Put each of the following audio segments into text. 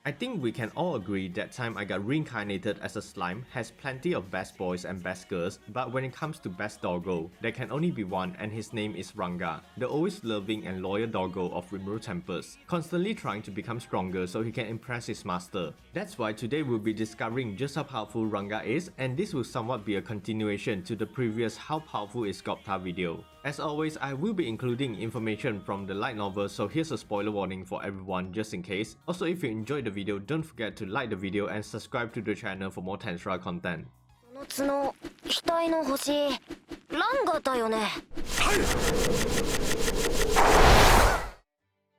I think we can all agree that time I got reincarnated as a slime has plenty of best boys and best girls, but when it comes to best doggo, there can only be one and his name is Ranga, the always loving and loyal doggo of Rimuru Tempest, constantly trying to become stronger so he can impress his master. That's why today we'll be discovering just how powerful Ranga is, and this will somewhat be a continuation to the previous How Powerful is Gobta video. As always, I will be including information from the light novel, so here's a spoiler warning for everyone just in case. Also, if you enjoyed the video, don't forget to like the video and subscribe to the channel for more Tensura content.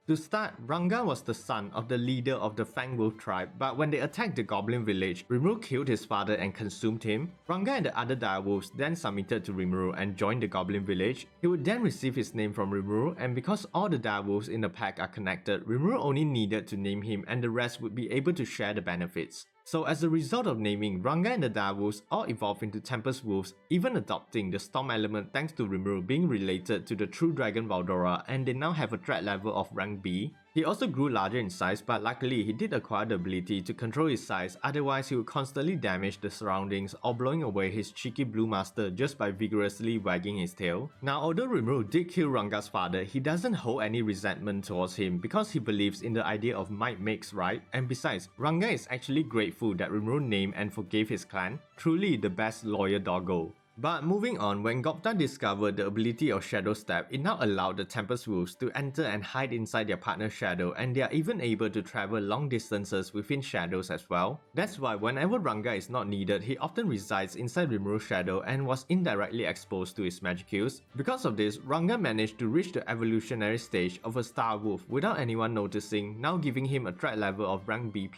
To start, Ranga was the son of the leader of the Fang Wolf tribe, but when they attacked the goblin village, Rimuru killed his father and consumed him. Ranga and the other direwolves then submitted to Rimuru and joined the goblin village. He would then receive his name from Rimuru, and because all the direwolves in the pack are connected, Rimuru only needed to name him and the rest would be able to share the benefits. So as a result of naming, Ranga and the direwolves all evolved into Tempest Wolves, even adopting the storm element thanks to Rimuru being related to the true dragon Valdora, and they now have a threat level of rank B. He also grew larger in size, but luckily he did acquire the ability to control his size, otherwise he would constantly damage the surroundings or blowing away his cheeky blue master just by vigorously wagging his tail. Now although Rimuru did kill Ranga's father, he doesn't hold any resentment towards him because he believes in the idea of might makes right, and besides, Ranga is actually grateful that Rimuru named and forgave his clan, truly the best loyal doggo. But moving on, when Gobta discovered the ability of Shadow Step, it now allowed the Tempest Wolves to enter and hide inside their partner's shadow, and they are even able to travel long distances within shadows as well. That's why whenever Ranga is not needed, he often resides inside Rimuru's shadow and was indirectly exposed to his magic use. Because of this, Ranga managed to reach the evolutionary stage of a Star Wolf without anyone noticing, now giving him a threat level of rank B+.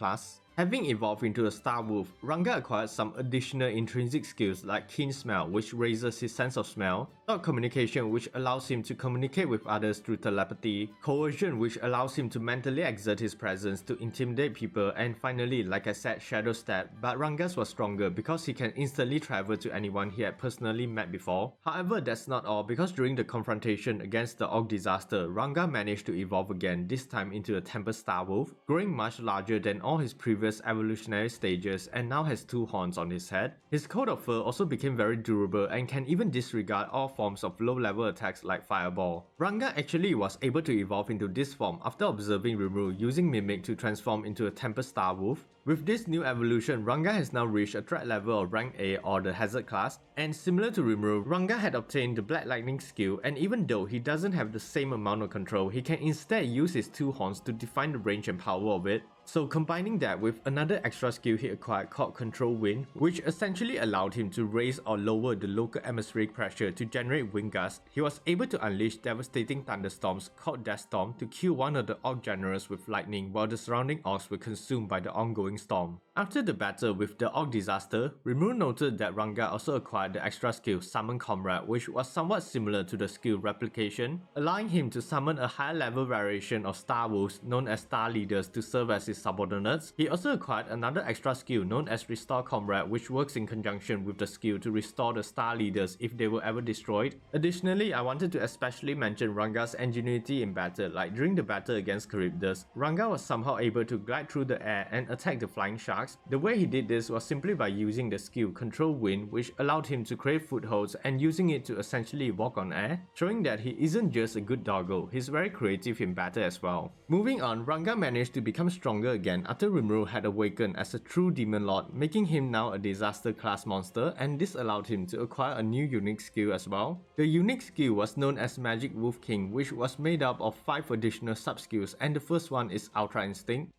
Having evolved into a Star Wolf, Ranga acquired some additional intrinsic skills like Keen Smell, which raises his sense of smell, Thought Communication, which allows him to communicate with others through telepathy, Coercion, which allows him to mentally exert his presence to intimidate people, and finally, like I said, Shadow Step, but Ranga's was stronger because he can instantly travel to anyone he had personally met before. However, that's not all, because during the confrontation against the Orc Disaster, Ranga managed to evolve again, this time into a Tempest Star Wolf, growing much larger than all his previous evolutionary stages and now has 2 horns on his head. His coat of fur also became very durable and can even disregard all forms of low-level attacks like Fireball. Ranga actually was able to evolve into this form after observing Rimuru using Mimic to transform into a Tempest Star Wolf. With this new evolution, Ranga has now reached a threat level of rank A or the Hazard class, and similar to Rimuru, Ranga had obtained the Black Lightning skill, and even though he doesn't have the same amount of control, he can instead use his 2 horns to define the range and power of it. So combining that with another extra skill he acquired called Control Wind, which essentially allowed him to raise or lower the local atmospheric pressure to generate wind gusts, he was able to unleash devastating thunderstorms called Death Storm to kill one of the Orc generals with lightning while the surrounding Orcs were consumed by the ongoing storm. After the battle with the Orc Disaster, Rimuru noted that Ranga also acquired the extra skill Summon Comrade, which was somewhat similar to the skill Replication, allowing him to summon a higher level variation of Star Wolves known as Star Leaders to serve as his subordinates. He also acquired another extra skill known as Restore Comrade, which works in conjunction with the skill to restore the Star Leaders if they were ever destroyed. Additionally, I wanted to especially mention Ranga's ingenuity in battle, like during the battle against Charybdis, Ranga was somehow able to glide through the air and attack the flying sharks. The way he did this was simply by using the skill Control Wind, which allowed him to create footholds and using it to essentially walk on air, showing that he isn't just a good doggo, he's very creative in battle as well. Moving on, Ranga managed to become stronger again after Rimuru had awakened as a true demon lord, making him now a disaster class monster, and this allowed him to acquire a new unique skill as well. The unique skill was known as Magic Wolf King, which was made up of 5 additional sub-skills, and the first one is Ultra Instinct.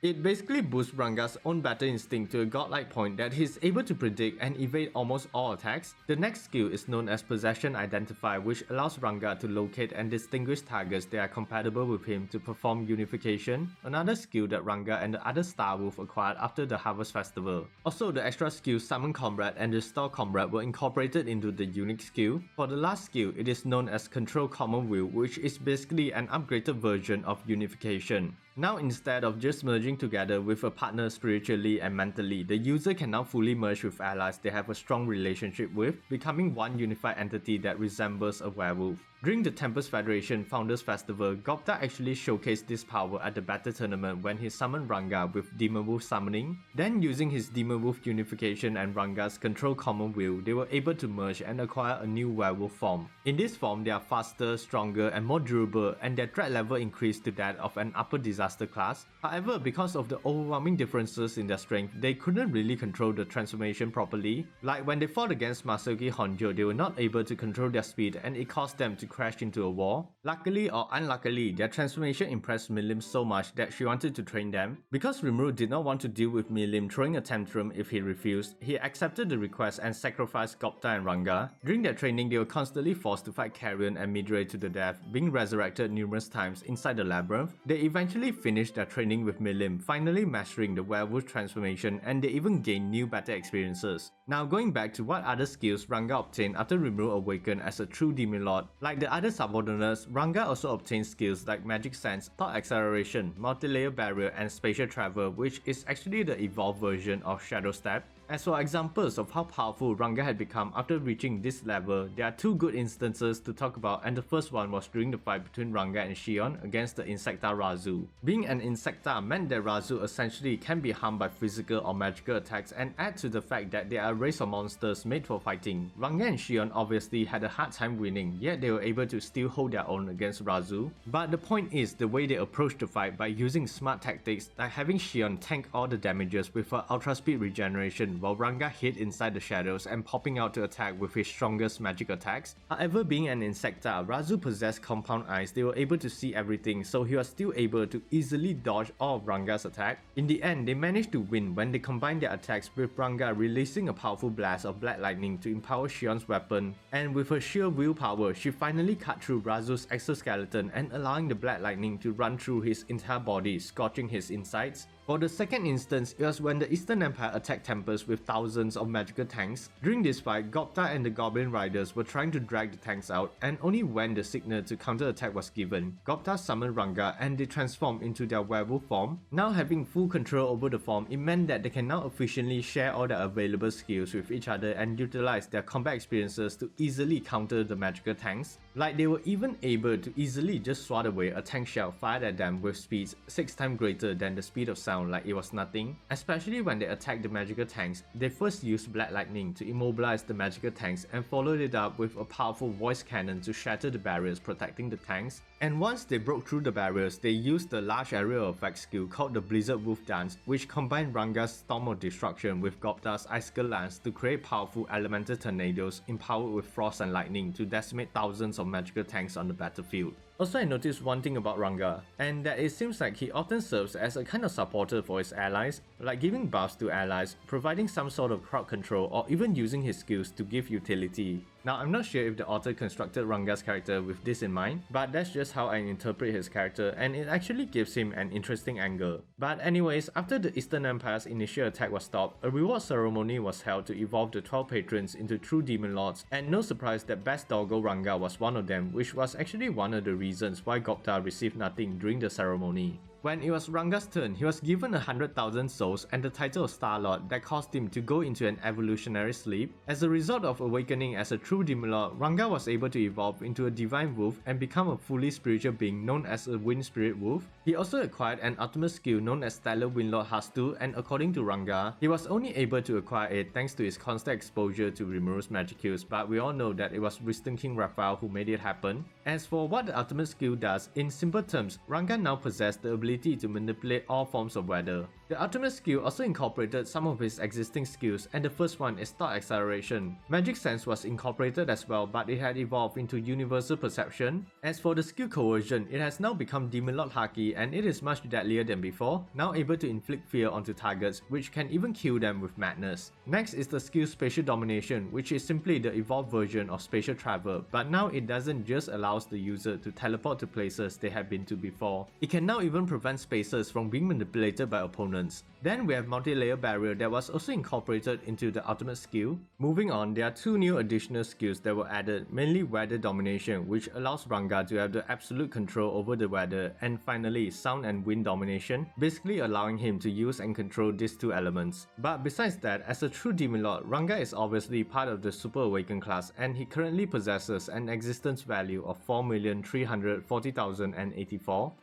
It basically boosts Ranga's own battle instinct to a godlike point that he's able to predict and evade almost all attacks. The next skill is known as Possession Identify, which allows Ranga to locate and distinguish targets that are compatible with him to perform unification, another skill that Ranga and the other Star Wolf acquired after the Harvest Festival. Also, the extra skills Summon Comrade and Restore Comrade were incorporated into the unique skill. For the last skill, it is known as Control Common Will, which is basically an upgraded version of unification. Now instead of just merging together with a partner spiritually and mentally, the user can now fully merge with allies they have a strong relationship with, becoming one unified entity that resembles a werewolf. During the Tempest Federation Founders Festival, Gobta actually showcased this power at the battle tournament when he summoned Ranga with Demon Wolf summoning. Then using his Demon Wolf unification and Ranga's control common will, they were able to merge and acquire a new werewolf form. In this form, they are faster, stronger and more durable, and their threat level increased to that of an upper disaster class. However, because of the overwhelming differences in their strength, they couldn't really control the transformation properly. Like when they fought against Masaki Honjo, they were not able to control their speed and it caused them to crash into a wall. Luckily or unluckily, their transformation impressed Milim so much that she wanted to train them. Because Rimuru did not want to deal with Milim throwing a tantrum if he refused, he accepted the request and sacrificed Gobta and Ranga. During their training, they were constantly forced to fight Carrion and Midray to the death, being resurrected numerous times inside the labyrinth. They eventually finished their training with Milim, finally mastering the werewolf transformation, and they even gained new battle experiences. Now going back to what other skills Ranga obtained after Rimuru awakened as a true demon lord. Like the other subordinates, Ranga also obtained skills like Magic Sense, Thought Acceleration, Multilayer Barrier and Spatial Travel, which is actually the evolved version of Shadow Step. As for examples of how powerful Ranga had become after reaching this level, there are two good instances to talk about, and the first one was during the fight between Ranga and Shion against the Insecta Razu. Being an Insecta meant that Razu essentially can be harmed by physical or magical attacks, and add to the fact that they are a race of monsters made for fighting. Ranga and Shion obviously had a hard time winning, yet they were able to still hold their own against Razu. But the point is the way they approached the fight by using smart tactics like having Shion tank all the damages with her ultra speed regeneration, while Ranga hid inside the shadows and popping out to attack with his strongest magic attacks. However, being an Insecta, Razu possessed compound eyes. They were able to see everything, so he was still able to easily dodge all of Ranga's attack. In the end, they managed to win when they combined their attacks, with Ranga releasing a powerful blast of black lightning to empower Shion's weapon, and with her sheer willpower, she finally cut through Razu's exoskeleton and allowing the black lightning to run through his entire body, scorching his insides. For the second instance, it was when the Eastern Empire attacked Tempest with thousands of magical tanks. During this fight, Gobta and the Goblin Riders were trying to drag the tanks out, and only when the signal to counterattack was given, Gobta summoned Ranga and they transformed into their werewolf form. Now having full control over the form, it meant that they can now efficiently share all their available skills with each other and utilize their combat experiences to easily counter the magical tanks. Like they were even able to easily just swat away a tank shell fired at them with speeds 6 times greater than the speed of sound, like it was nothing. Especially when they attacked the magical tanks, they first used black lightning to immobilize the magical tanks and followed it up with a powerful voice cannon to shatter the barriers protecting the tanks. And once they broke through the barriers, they used the large aerial effect skill called the Blizzard Wolf Dance, which combined Ranga's Storm of Destruction with Gobta's Icicle Lance to create powerful elemental tornadoes empowered with frost and lightning to decimate thousands of magical tanks on the battlefield. Also, I noticed one thing about Ranga, and that it seems like he often serves as a kind of supporter for his allies, like giving buffs to allies, providing some sort of crowd control, or even using his skills to give utility. Now, I'm not sure if the author constructed Ranga's character with this in mind, but that's just how I interpret his character, and it actually gives him an interesting angle. But anyways, after the Eastern Empire's initial attack was stopped, a reward ceremony was held to evolve the 12 patrons into true demon lords, and no surprise that Best Doggo Ranga was one of them, which was actually one of the reasons why Gobta received nothing during the ceremony. When it was Ranga's turn, he was given 100,000 souls and the title of Star Lord that caused him to go into an evolutionary sleep. As a result of awakening as a true demon lord, Ranga was able to evolve into a divine wolf and become a fully spiritual being known as a wind spirit wolf. He also acquired an ultimate skill known as Stellar Windlord HASTUR, and according to Ranga, he was only able to acquire it thanks to his constant exposure to Rimuru's magic kills, but we all know that it was Wisdom King Raphael who made it happen. As for what the ultimate skill does, in simple terms, Ranga now possessed the ability to manipulate all forms of weather. The ultimate skill also incorporated some of his existing skills, and the first one is Thought Acceleration. Magic Sense was incorporated as well, but it had evolved into Universal Perception. As for the skill Coercion, it has now become Demon Lord Haki, and it is much deadlier than before, now able to inflict fear onto targets, which can even kill them with madness. Next is the skill Spatial Domination, which is simply the evolved version of Spatial Travel, but now it doesn't just allow the user to teleport to places they have been to before. It can now even provide prevent spaces from being manipulated by opponents. Then we have multi-layer barrier that was also incorporated into the ultimate skill. Moving on, there are two new additional skills that were added, mainly weather domination, which allows Ranga to have the absolute control over the weather, and finally sound and wind domination, basically allowing him to use and control these two elements. But besides that, as a true Demon Lord, Ranga is obviously part of the Super Awakened class, and he currently possesses an existence value of 4,340,084.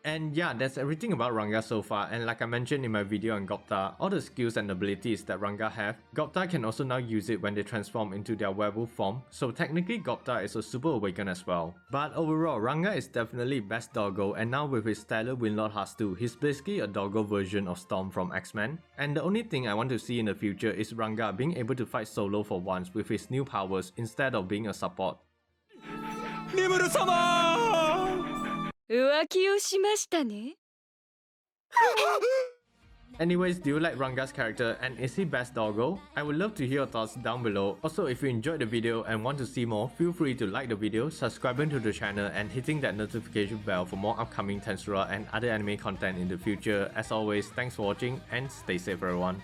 And yeah, that's everything about Ranga so far, and like I mentioned in my video on Gobta, all the skills and abilities that Ranga have, Gobta can also now use it when they transform into their werewolf form, so technically Gobta is a Super Awakened as well. But overall, Ranga is definitely best doggo, and now with his stellar Windlord HASTUR, he's basically a doggo version of Storm from X-Men. And the only thing I want to see in the future is Ranga being able to fight solo for once with his new powers instead of being a support. Rimuru-sama! 浮気をしましたね Anyways, do you like Ranga's character and is he best doggo? I would love to hear your thoughts down below. Also, if you enjoyed the video and want to see more, feel free to like the video, subscribing to the channel and hitting that notification bell for more upcoming Tensura and other anime content in the future. As always, thanks for watching and stay safe everyone.